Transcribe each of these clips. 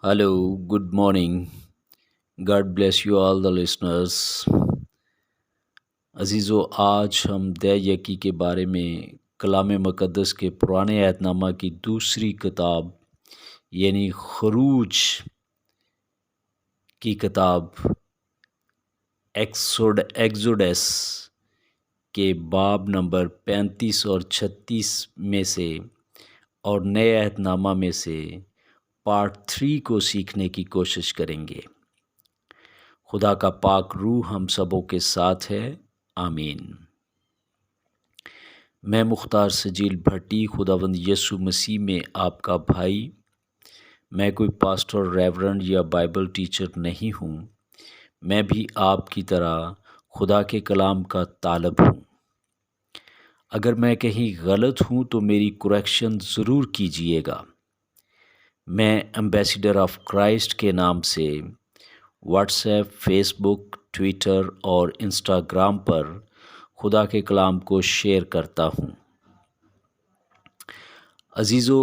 Hello, good morning. God bless you all the listeners. عزیزو آج ہم دے یکی کے بارے میں کلام مقدس کے پرانے عہد نامہ کی دوسری کتاب یعنی خروج کی کتاب ایکزوڈس کے باب نمبر 35 اور 36 میں سے اور نئے عہد نامہ میں سے پارٹ 3 کو سیکھنے کی کوشش کریں گے۔ خدا کا پاک روح ہم سبوں کے ساتھ ہے، آمین۔ میں مختار سجیل بھٹی خداوند یسوع مسیح میں آپ کا بھائی۔ میں کوئی پاسٹر، ریورنڈ یا بائبل ٹیچر نہیں ہوں، میں بھی آپ کی طرح خدا کے کلام کا طالب ہوں۔ اگر میں کہیں غلط ہوں تو میری کریکشن ضرور کیجیے گا۔ میں ایمبیسیڈر آف کرائسٹ کے نام سے واٹس ایپ، فیس بک، ٹویٹر اور انسٹاگرام پر خدا کے کلام کو شیئر کرتا ہوں۔ عزیزو،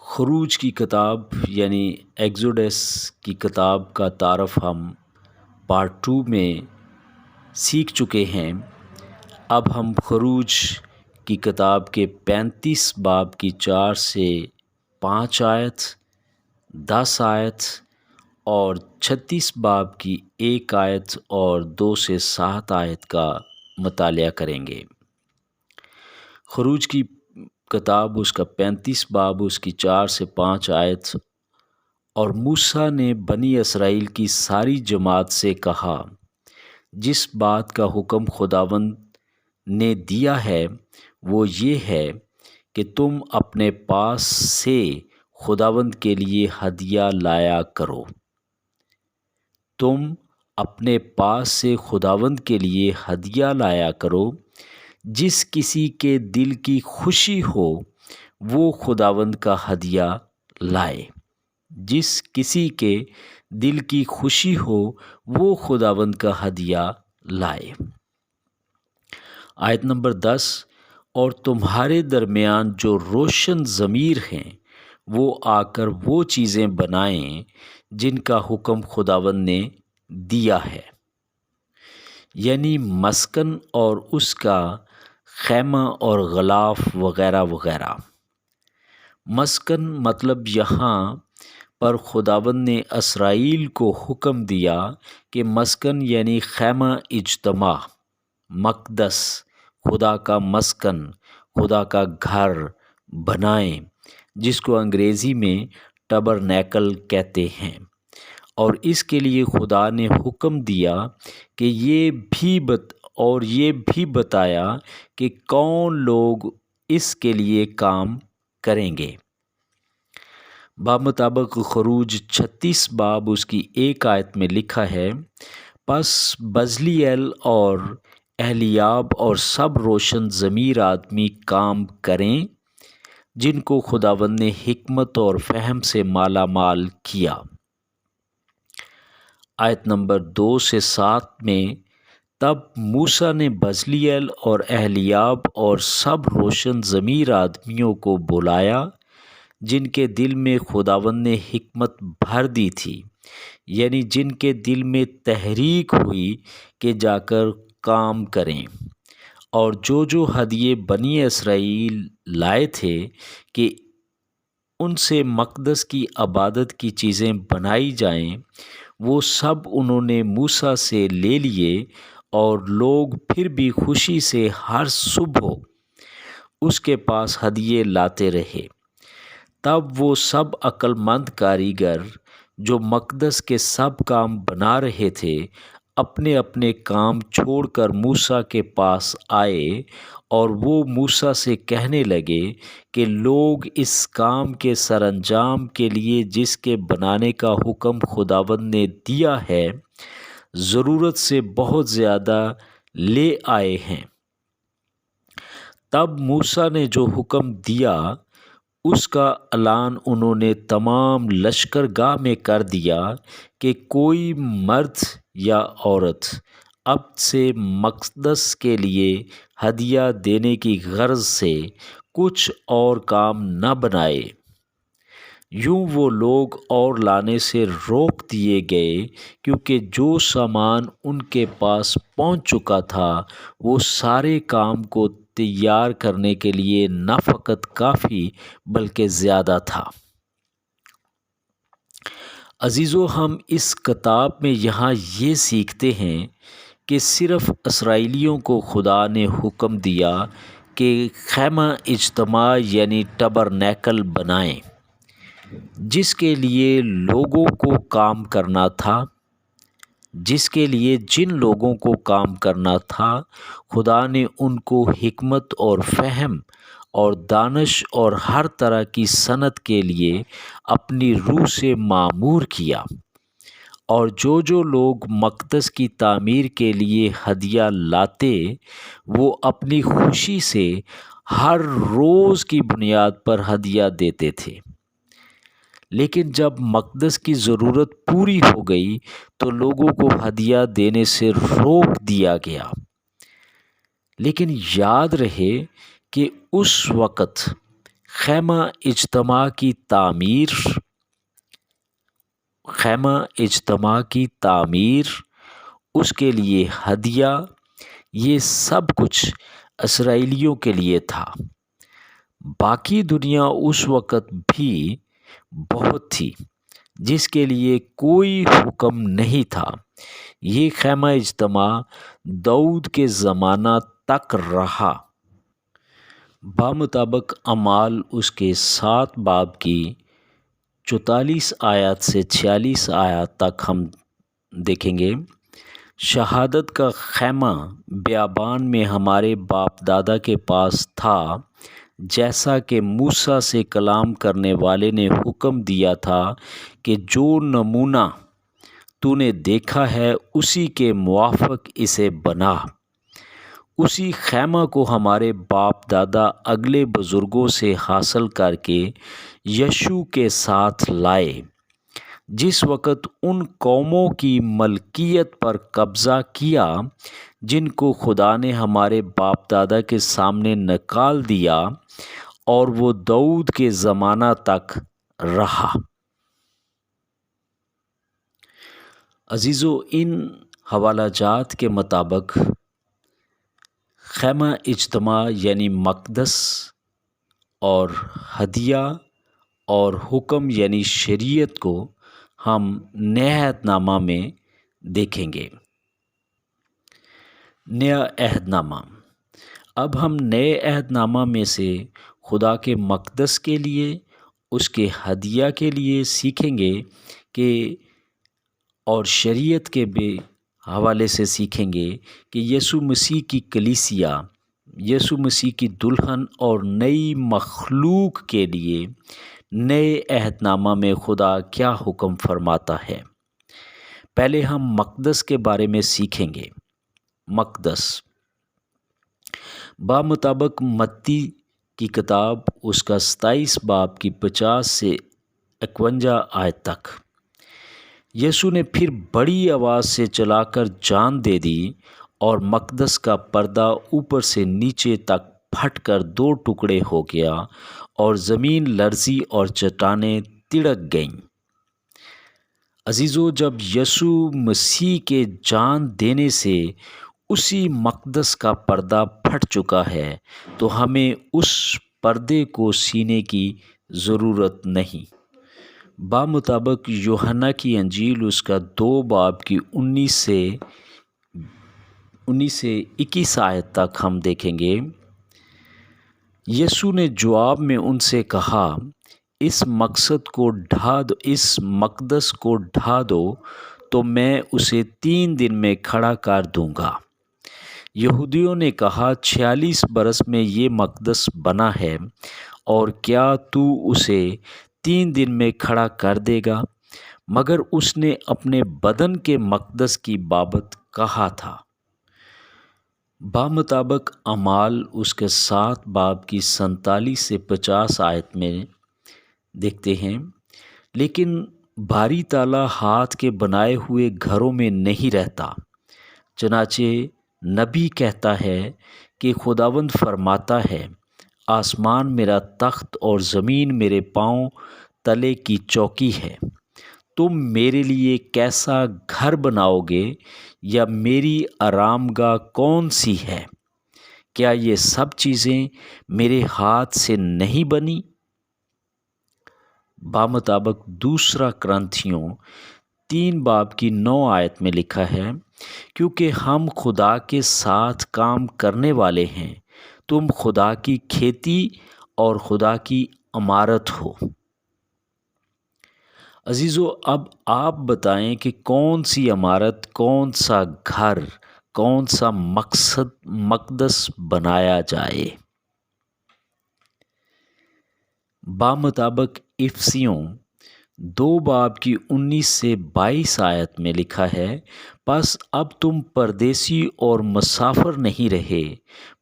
خروج کی کتاب یعنی ایکزوڈس کی کتاب کا تعارف ہم پارٹ 2 میں سیکھ چکے ہیں۔ اب ہم خروج کی کتاب کے 35 باب کی 4 سے 5 آیت، 10 آیت اور 36 باب کی 1 آیت اور 2 سے 7 آیت کا مطالعہ کریں گے۔ خروج کی کتاب اس کا 35 باب، اس کی 4 سے 5 آیت۔ اور موسیٰ نے بنی اسرائیل کی ساری جماعت سے کہا، جس بات کا حکم خداوند نے دیا ہے وہ یہ ہے کہ تم اپنے پاس سے خداوند کے لیے ہدیہ لایا کرو۔ تم اپنے پاس سے خداوند کے لیے ہدیہ لایا کرو۔ جس کسی کے دل کی خوشی ہو وہ خداوند کا ہدیہ لائے۔ جس کسی کے دل کی خوشی ہو وہ خداوند کا ہدیہ لائے۔ آیت نمبر 10، اور تمہارے درمیان جو روشن ضمیر ہیں وہ آ کر وہ چیزیں بنائیں جن کا حکم خداوند نے دیا ہے، یعنی مسکن اور اس کا خیمہ اور غلاف وغیرہ وغیرہ۔ مسکن مطلب یہاں پر خداوند نے اسرائیل کو حکم دیا کہ مسکن یعنی خیمہ اجتماع، مقدس، خدا کا مسکن، خدا کا گھر بنائیں، جس کو انگریزی میں ٹبرنیکل کہتے ہیں۔ اور اس کے لیے خدا نے حکم دیا کہ یہ بھی بتایا کہ کون لوگ اس کے لیے کام کریں گے۔ بمطابق خروج 36 باب اس کی 1 آیت میں لکھا ہے، پس بزلیل اور اہلیاب اور سب روشن ضمیر آدمی کام کریں جن کو خداوند نے حکمت اور فہم سے مالا مال کیا۔ آیت نمبر 2 سے 7 میں، تب موسیٰ نے بزلیل اور اہلیاب اور سب روشن ضمیر آدمیوں کو بلایا جن کے دل میں خداوند نے حکمت بھر دی تھی، یعنی جن کے دل میں تحریک ہوئی کہ جا کر کام کریں۔ اور جو ہدیے بنی اسرائیل لائے تھے کہ ان سے مقدس کی عبادت کی چیزیں بنائی جائیں، وہ سب انہوں نے موسیٰ سے لے لیے، اور لوگ پھر بھی خوشی سے ہر صبح اس کے پاس ہدیے لاتے رہے۔ تب وہ سب عقل مند کاریگر جو مقدس کے سب کام بنا رہے تھے اپنے اپنے کام چھوڑ کر موسیٰ کے پاس آئے، اور وہ موسیٰ سے کہنے لگے کہ لوگ اس کام کے سر انجام کے لیے جس کے بنانے کا حکم خداوند نے دیا ہے ضرورت سے بہت زیادہ لے آئے ہیں۔ تب موسیٰ نے جو حکم دیا اس کا اعلان انہوں نے تمام لشکرگاہ میں کر دیا کہ کوئی مرد یا عورت اب سے مقدس کے لیے ہدیہ دینے کی غرض سے کچھ اور کام نہ بنائے۔ یوں وہ لوگ اور لانے سے روک دیے گئے، کیونکہ جو سامان ان کے پاس پہنچ چکا تھا وہ سارے کام کو تیار کرنے کے لیے نہ فقط کافی بلکہ زیادہ تھا۔ عزیزو، ہم اس کتاب میں یہاں یہ سیکھتے ہیں کہ صرف اسرائیلیوں کو خدا نے حکم دیا کہ خیمہ اجتماع یعنی ٹبرنیکل بنائیں، جس کے لیے لوگوں کو کام کرنا تھا، جن لوگوں کو کام کرنا تھا خدا نے ان کو حکمت اور فہم اور دانش اور ہر طرح کی صنعت کے لیے اپنی روح سے معمور کیا، اور جو لوگ مقدس کی تعمیر کے لیے ہدیہ لاتے وہ اپنی خوشی سے ہر روز کی بنیاد پر ہدیہ دیتے تھے۔ لیکن جب مقدس کی ضرورت پوری ہو گئی تو لوگوں کو ہدیہ دینے سے روک دیا گیا۔ لیکن یاد رہے کہ اس وقت خیمہ اجتماع کی تعمیر، اس کے لیے ہدیہ، یہ سب کچھ اسرائیلیوں کے لیے تھا۔ باقی دنیا اس وقت بھی بہت تھی جس کے لیے کوئی حکم نہیں تھا۔ یہ خیمہ اجتماع داؤد کے زمانہ تک رہا۔ بمطابق اعمال اس کے 7 باب کی 44 آیات سے 46 آیات تک ہم دیکھیں گے۔ شہادت کا خیمہ بیابان میں ہمارے باپ دادا کے پاس تھا، جیسا کہ موسیٰ سے کلام کرنے والے نے حکم دیا تھا کہ جو نمونہ تو نے دیکھا ہے اسی کے موافق اسے بنا۔ اسی خیمہ کو ہمارے باپ دادا اگلے بزرگوں سے حاصل کر کے یشوع کے ساتھ لائے، جس وقت ان قوموں کی ملکیت پر قبضہ کیا جن کو خدا نے ہمارے باپ دادا کے سامنے نکال دیا، اور وہ داؤد کے زمانہ تک رہا۔ عزیزو، ان حوالہ جات کے مطابق خیمہ اجتماع یعنی مقدس، اور ہدیہ اور حکم یعنی شریعت کو ہم نئے عہد نامہ میں دیکھیں گے۔ نیا عہد نامہ، اب ہم نئے عہد نامہ میں سے خدا کے مقدس کے لیے، اس کے ہدیہ کے لیے سیکھیں گے کہ اور شریعت کے بھی حوالے سے سیکھیں گے کہ یسوع مسیح کی کلیسیا، یسوع مسیح کی دلہن اور نئی مخلوق کے لیے نئے عہد نامہ میں خدا کیا حکم فرماتا ہے۔ پہلے ہم مقدس کے بارے میں سیکھیں گے۔ مقدس بمطابق متی کی کتاب اس کا 27 باب کی 50 سے 51 آیت تک، یسوع نے پھر بڑی آواز سے چلا کر جان دے دی، اور مقدس کا پردہ اوپر سے نیچے تک پھٹ کر 2 ٹکڑے ہو گیا، اور زمین لرزی اور چٹانیں تڑک گئیں۔ عزیزو، جب یسوع مسیح کے جان دینے سے اسی مقدس کا پردہ پھٹ چکا ہے تو ہمیں اس پردے کو سینے کی ضرورت نہیں۔ بمطابق یوحنا کی انجیل اس کا 2 باب کی 19 سے 21 آیت تک ہم دیکھیں گے۔ یسوع نے جواب میں ان سے کہا، اس مقدس کو ڈھا دو تو میں اسے 3 دن میں کھڑا کر دوں گا۔ یہودیوں نے کہا، 46 برس میں یہ مقدس بنا ہے، اور کیا تو اسے 3 دن میں کھڑا کر دے گا؟ مگر اس نے اپنے بدن کے مقدس کی بابت کہا تھا۔ بمطابق اعمال اس کے 7 باب کی 47 سے 50 آیت میں دیکھتے ہیں، لیکن بھاری تالا ہاتھ کے بنائے ہوئے گھروں میں نہیں رہتا، چنانچہ نبی کہتا ہے کہ خداوند فرماتا ہے، آسمان میرا تخت اور زمین میرے پاؤں تلے کی چوکی ہے۔ تم میرے لیے کیسا گھر بناؤ گے، یا میری آرام گاہ کون سی ہے؟ کیا یہ سب چیزیں میرے ہاتھ سے نہیں بنی؟ بامطابق دوسرا کرنتھیوں 3:9 میں لکھا ہے، کیونکہ ہم خدا کے ساتھ کام کرنے والے ہیں، تم خدا کی کھیتی اور خدا کی عمارت ہو۔ عزیزو، اب آپ بتائیں کہ کون سی عمارت، کون سا گھر، کون سا مقدس بنایا جائے؟ بامطابق افسیوں 2:19 میں لکھا ہے، پس اب تم پردیسی اور مسافر نہیں رہے،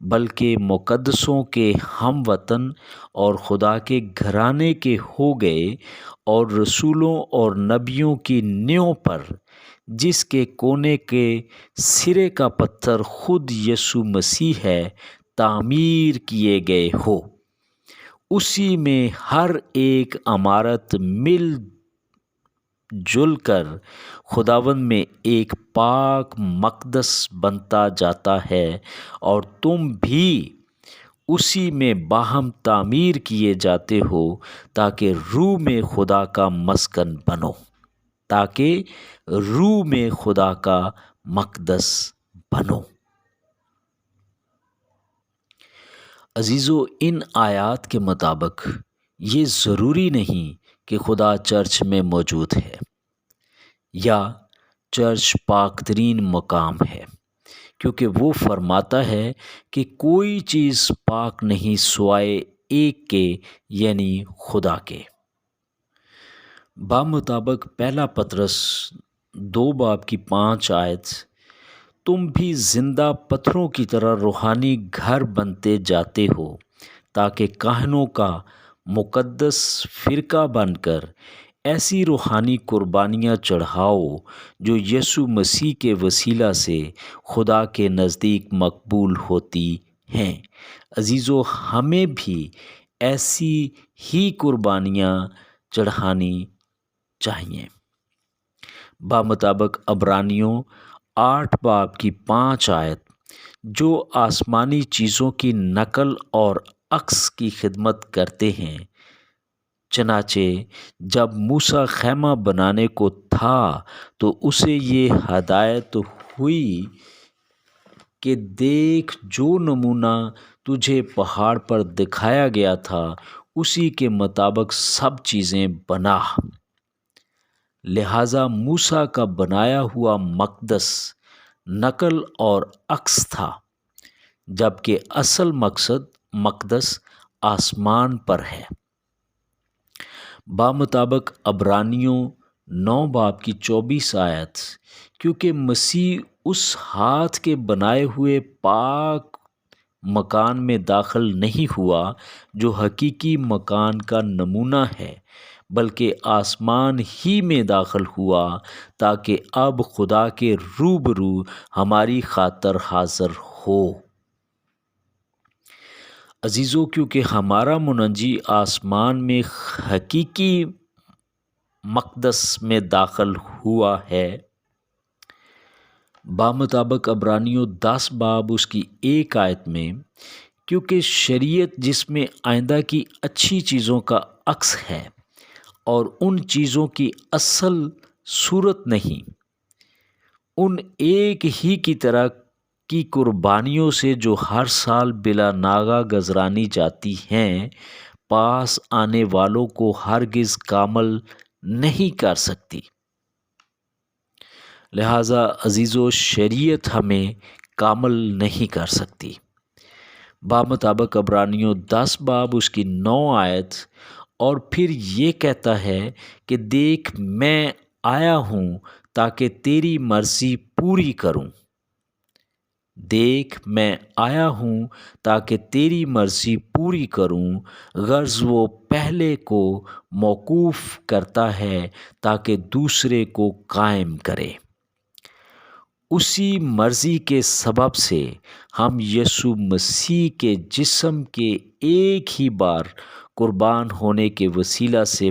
بلکہ مقدسوں کے ہم وطن اور خدا کے گھرانے کے ہو گئے، اور رسولوں اور نبیوں کی نیوں پر، جس کے کونے کے سرے کا پتھر خود یسوع مسیح ہے، تعمیر کیے گئے ہو۔ اسی میں ہر ایک عمارت مل جل کر خداوند میں ایک پاک مقدس بنتا جاتا ہے، اور تم بھی اسی میں باہم تعمیر کیے جاتے ہو، تاکہ روح میں خدا کا مسکن بنو، تاکہ روح میں خدا کا مقدس بنو۔ عزیزو، ان آیات کے مطابق یہ ضروری نہیں کہ خدا چرچ میں موجود ہے یا چرچ پاک ترین مقام ہے، کیونکہ وہ فرماتا ہے کہ کوئی چیز پاک نہیں سوائے ایک کے، یعنی خدا کے۔ بامطابق پہلا پطرس 2:5 تم بھی زندہ پتھروں کی طرح روحانی گھر بنتے جاتے ہو، تاکہ کاہنوں کا مقدس فرقہ بن کر ایسی روحانی قربانیاں چڑھاؤ جو یسوع مسیح کے وسیلہ سے خدا کے نزدیک مقبول ہوتی ہیں۔ عزیزو، ہمیں بھی ایسی ہی قربانیاں چڑھانی چاہیے۔ بامطابق عبرانیوں 8:5 جو آسمانی چیزوں کی نقل اور عکس کی خدمت کرتے ہیں، چنانچہ جب موسیٰ خیمہ بنانے کو تھا تو اسے یہ ہدایت ہوئی کہ دیکھ، جو نمونہ تجھے پہاڑ پر دکھایا گیا تھا اسی کے مطابق سب چیزیں بنا۔ لہذا موسیٰ کا بنایا ہوا مقدس نقل اور عکس تھا، جبکہ اصل مقدس آسمان پر ہے۔ بامطابق عبرانیوں 9:24 کیونکہ مسیح اس ہاتھ کے بنائے ہوئے پاک مکان میں داخل نہیں ہوا جو حقیقی مکان کا نمونہ ہے، بلکہ آسمان ہی میں داخل ہوا، تاکہ اب خدا کے روبرو ہماری خاطر حاضر ہو۔ عزیزو، کیونکہ ہمارا منجی آسمان میں حقیقی مقدس میں داخل ہوا ہے۔ بامطابق عبرانیوں 10:1 میں، کیونکہ شریعت جس میں آئندہ کی اچھی چیزوں کا عکس ہے اور ان چیزوں کی اصل صورت نہیں، ان ایک ہی کی طرح کی قربانیوں سے جو ہر سال بلا ناغہ گزرانی جاتی ہیں، پاس آنے والوں کو ہرگز کامل نہیں کر سکتی۔ لہذا عزیزو، شریعت ہمیں کامل نہیں کر سکتی۔ بامطابق عبرانیوں 10:9 اور پھر یہ کہتا ہے کہ دیکھ، میں آیا ہوں تاکہ تیری مرضی پوری کروں۔ دیکھ، میں آیا ہوں تاکہ تیری مرضی پوری کروں، غرض وہ پہلے کو موقوف کرتا ہے تاکہ دوسرے کو قائم کرے۔ اسی مرضی کے سبب سے ہم یسوع مسیح کے جسم کے ایک ہی بار قربان ہونے کے وسیلہ سے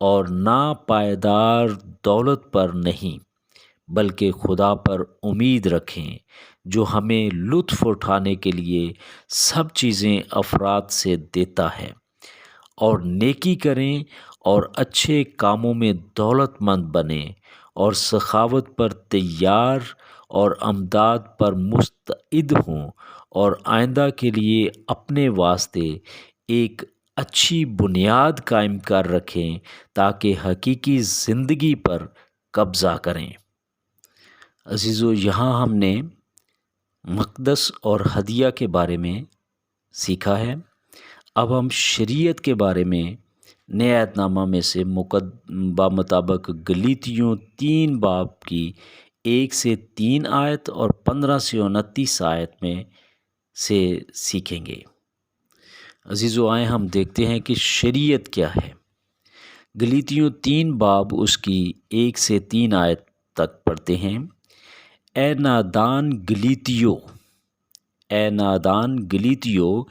اور ناپائیدار دولت پر نہیں بلکہ خدا پر امید رکھیں جو ہمیں لطف اٹھانے کے لیے سب چیزیں افراد سے دیتا ہے، اور نیکی کریں اور اچھے کاموں میں دولت مند بنیں اور سخاوت پر تیار اور امداد پر مستعد ہوں، اور آئندہ کے لیے اپنے واسطے ایک اچھی بنیاد قائم کر رکھیں تاکہ حقیقی زندگی پر قبضہ کریں۔ عزیزو، یہاں ہم نے مقدس اور ہدیہ کے بارے میں سیکھا ہے۔ اب ہم شریعت کے بارے میں نئے عہد نامہ میں سے بمطابق گلاطیوں 3 باب کی 1 سے 3 آیت اور 15 سے 29 آیت میں سے سیکھیں گے۔ عزیزو، آئیں ہم دیکھتے ہیں کہ شریعت کیا ہے۔ گلاطیوں 3 باب اس کی 1 سے 3 آیت تک پڑھتے ہیں۔ اے نادان گلاطیوں،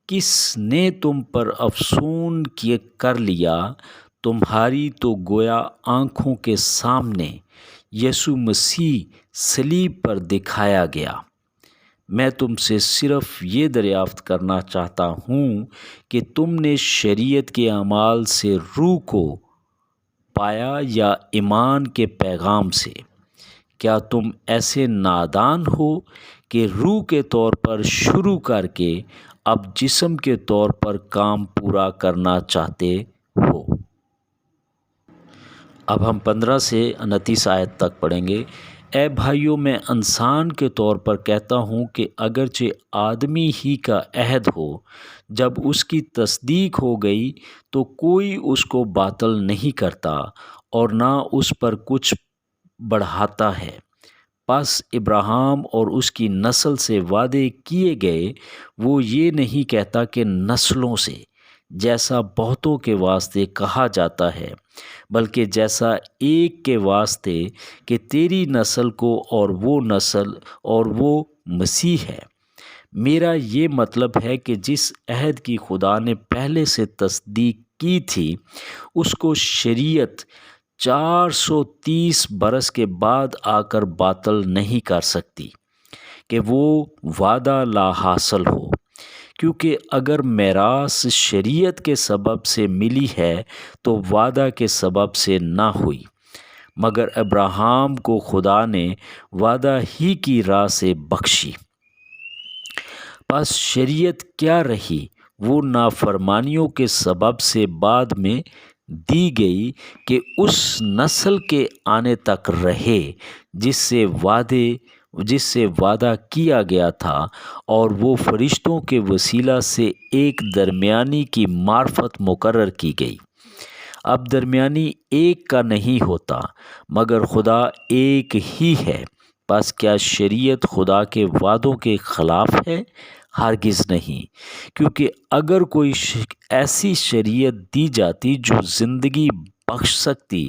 کس نے تم پر افسون کر لیا؟ تمہاری تو گویا آنکھوں کے سامنے یسوع مسیح صلیب پر دکھایا گیا۔ میں تم سے صرف یہ دریافت کرنا چاہتا ہوں کہ تم نے شریعت کے اعمال سے روح کو پایا یا ایمان کے پیغام سے؟ کیا تم ایسے نادان ہو کہ روح کے طور پر شروع کر کے اب جسم کے طور پر کام پورا کرنا چاہتے ہو؟ اب ہم 15 سے 29 آیت تک پڑھیں گے۔ اے بھائیوں، میں انسان کے طور پر کہتا ہوں کہ اگرچہ آدمی ہی کا عہد ہو، جب اس کی تصدیق ہو گئی تو کوئی اس کو باطل نہیں کرتا اور نہ اس پر کچھ بڑھاتا ہے۔ پس ابراہیم اور اس کی نسل سے وعدے کیے گئے وہ یہ نہیں کہتا کہ نسلوں سے، جیسا بہتوں کے واسطے کہا جاتا ہے، بلکہ جیسا ایک کے واسطے کہ تیری نسل کو، اور وہ نسل اور وہ مسیح ہے۔ میرا یہ مطلب ہے کہ جس عہد کی خدا نے پہلے سے تصدیق کی تھی، اس کو شریعت 430 برس کے بعد آ کر باطل نہیں کر سکتی کہ وہ وعدہ لا حاصل ہو، کیونکہ اگر میراث شریعت کے سبب سے ملی ہے تو وعدہ کے سبب سے نہ ہوئی، مگر ابراہیم کو خدا نے وعدہ ہی کی راہ سے بخشی۔ پس شریعت کیا رہی؟ وہ نافرمانیوں کے سبب سے بعد میں دی گئی کہ اس نسل کے آنے تک رہے جس سے وعدہ کیا گیا تھا، اور وہ فرشتوں کے وسیلہ سے ایک درمیانی کی معرفت مقرر کی گئی۔ اب درمیانی ایک کا نہیں ہوتا، مگر خدا ایک ہی ہے۔ پس کیا شریعت خدا کے وعدوں کے خلاف ہے؟ ہرگز نہیں، کیونکہ اگر کوئی ایسی شریعت دی جاتی جو زندگی بخش سکتی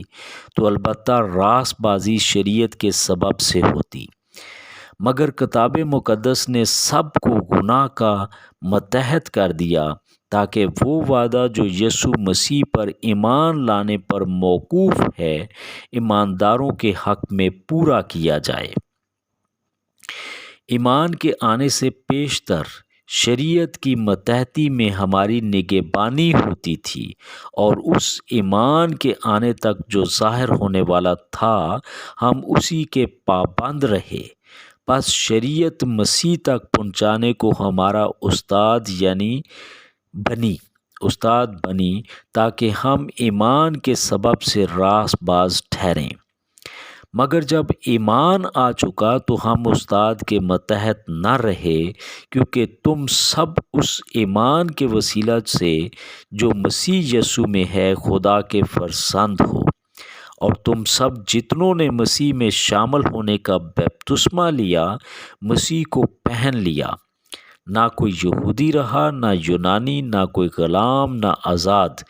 تو البتہ راست بازی شریعت کے سبب سے ہوتی، مگر کتاب مقدس نے سب کو گناہ کا متحد کر دیا تاکہ وہ وعدہ جو یسوع مسیح پر ایمان لانے پر موقوف ہے ایمانداروں کے حق میں پورا کیا جائے۔ ایمان کے آنے سے پیشتر شریعت کی متحدی میں ہماری نگہبانی ہوتی تھی، اور اس ایمان کے آنے تک جو ظاہر ہونے والا تھا ہم اسی کے پابند رہے۔ پس شریعت مسیح تک پہنچانے کو ہمارا استاد بنی تاکہ ہم ایمان کے سبب سے راست باز ٹھہریں۔ مگر جب ایمان آ چکا تو ہم استاد کے متحد نہ رہے، کیونکہ تم سب اس ایمان کے وسیلہ سے جو مسیح یسوع میں ہے خدا کے فرزند ہو، اور تم سب جتنوں نے مسیح میں شامل ہونے کا بپتسمہ لیا مسیح کو پہن لیا۔ نہ کوئی یہودی رہا، نہ یونانی، نہ کوئی غلام، نہ آزاد،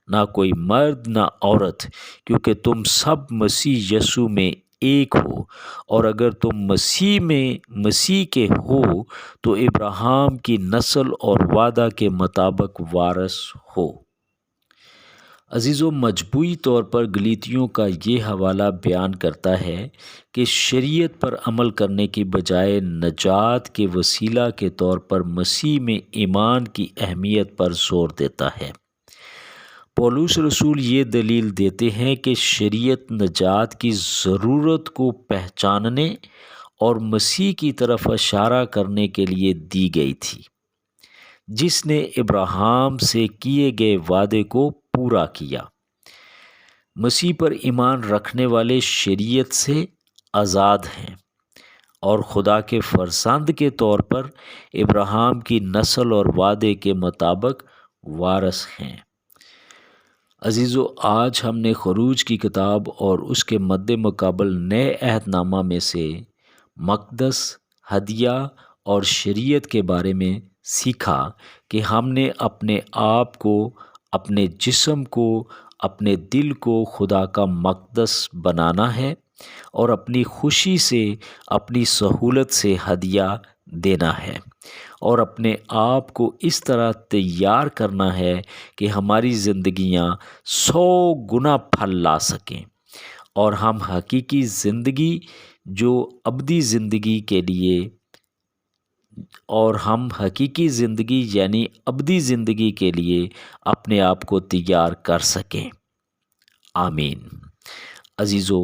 نہ کوئی مرد نہ عورت، کیونکہ تم سب مسیح یسوع میں ایک ہو، اور اگر تم مسیح کے ہو تو ابراہیم کی نسل اور وعدہ کے مطابق وارث ہو۔ عزیزو، مجموعی طور پر گلیتیوں کا یہ حوالہ بیان کرتا ہے کہ شریعت پر عمل کرنے کی بجائے نجات کے وسیلہ کے طور پر مسیح میں ایمان کی اہمیت پر زور دیتا ہے۔ پولس رسول یہ دلیل دیتے ہیں کہ شریعت نجات کی ضرورت کو پہچاننے اور مسیح کی طرف اشارہ کرنے کے لیے دی گئی تھی، جس نے ابراہیم سے کیے گئے وعدے کو پورا کیا۔ مسیح پر ایمان رکھنے والے شریعت سے آزاد ہیں اور خدا کے فرزند کے طور پر ابراہیم کی نسل اور وعدے کے مطابق وارث ہیں۔ عزیزو، آج ہم نے خروج کی کتاب اور اس کے مد مقابل نئے عہد نامہ میں سے مقدس، ہدیہ اور شریعت کے بارے میں سیکھا کہ ہم نے اپنے آپ کو، اپنے جسم کو، اپنے دل کو خدا کا مقدس بنانا ہے اور اپنی خوشی سے، اپنی سہولت سے ہدیہ دینا ہے، اور اپنے آپ کو اس طرح تیار کرنا ہے کہ ہماری زندگیاں 100 گنا پھل لا سکیں اور ہم حقیقی زندگی جو ابدی زندگی کے لیے یعنی ابدی زندگی کے لیے اپنے آپ کو تیار کر سکیں۔ آمین۔ عزیزو،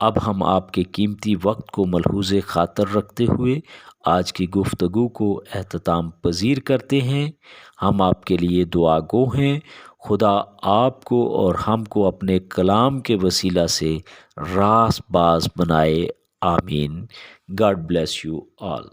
اب ہم آپ کے قیمتی وقت کو ملحوظ خاطر رکھتے ہوئے آج کی گفتگو کو اختتام پذیر کرتے ہیں۔ ہم آپ کے لیے دعا گو ہیں۔ خدا آپ کو اور ہم کو اپنے کلام کے وسیلہ سے راست باز بنائے۔ آمین۔ God bless you all.